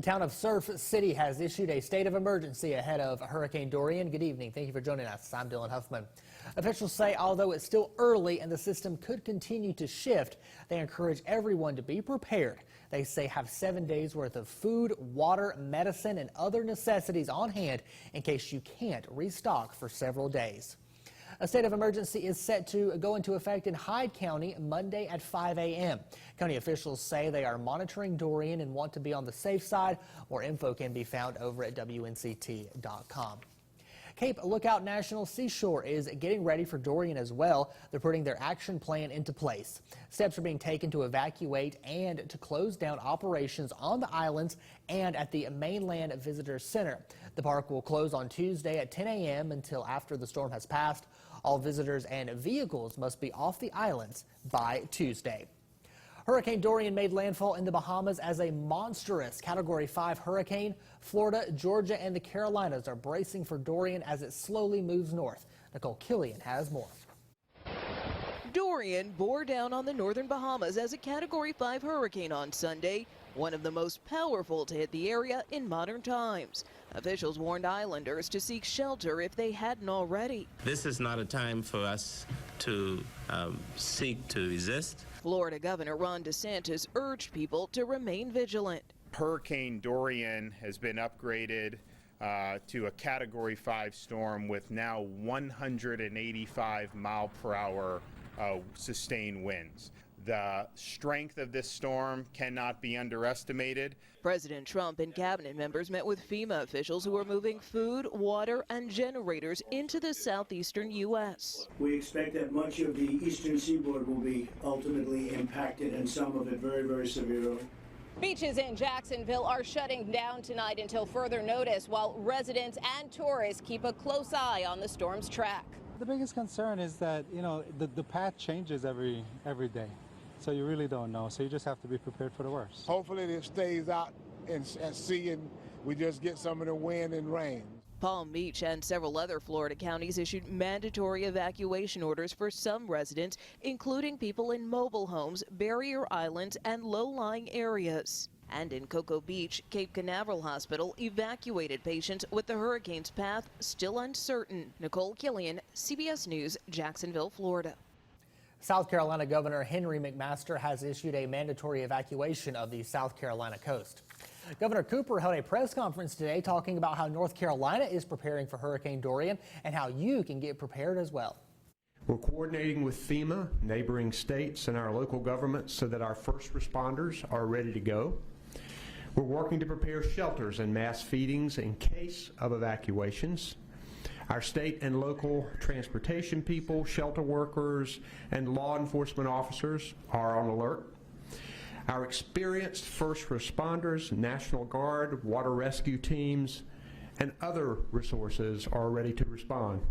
town of Surf City has issued a state of emergency ahead of Hurricane Dorian. Good evening. Thank you for joining us. I'm Dylan Huffman. Officials say although it's still early and the system could continue to shift, they encourage everyone to be prepared. They say have 7 days worth of food, water, medicine, and other necessities on hand in case you can't restock for several days. A state of emergency is set to go into effect in Hyde County Monday at 5 a.m. County officials say they are monitoring Dorian and want to be on the safe side. More info can be found over at WNCT.com. Cape Lookout National Seashore is getting ready for Dorian as well. They're putting their action plan into place. Steps are being taken to evacuate and to close down operations on the islands and at the Mainland Visitor Center. The park will close on Tuesday at 10 a.m. until after the storm has passed. All visitors and vehicles must be off the islands by Tuesday. Hurricane Dorian made landfall in the Bahamas as a monstrous Category 5 hurricane. Florida, Georgia, and the Carolinas are bracing for Dorian as it slowly moves north. Nicole Killian has more. Dorian bore down on the northern Bahamas as a Category 5 hurricane on Sunday, one of the most powerful to hit the area in modern times. Officials warned islanders to seek shelter if they hadn't already. This is not a time for us to seek to resist. Florida Governor Ron DeSantis urged people to remain vigilant. Hurricane Dorian has been upgraded to a Category 5 storm with now 185 mile per hour sustained winds. The strength of this storm cannot be underestimated. President Trump and cabinet members met with FEMA officials who are moving food, water, and generators into the southeastern U.S. We expect that much of the eastern seaboard will be ultimately impacted, and some of it very, very severely. Beaches in Jacksonville are shutting down tonight until further notice, while residents and tourists keep a close eye on the storm's track. The biggest concern is that, the path changes every day. So you really don't know. So you just have to be prepared for the worst. Hopefully it stays out and sea and we just get some of the wind and rain. Palm Beach and several other Florida counties issued mandatory evacuation orders for some residents, including people in mobile homes, barrier islands, and low-lying areas. And in Cocoa Beach, Cape Canaveral Hospital evacuated patients with the hurricane's path still uncertain. Nicole Killian, CBS News, Jacksonville, Florida. South Carolina Governor Henry McMaster has issued a mandatory evacuation of the South Carolina coast. Governor Cooper held a press conference today talking about how North Carolina is preparing for Hurricane Dorian and how you can get prepared as well. We're coordinating with FEMA, neighboring states, and our local governments so that our first responders are ready to go. We're working to prepare shelters and mass feedings in case of evacuations. Our state and local transportation people, shelter workers, and law enforcement officers are on alert. Our experienced first responders, National Guard, water rescue teams, and other resources are ready to respond.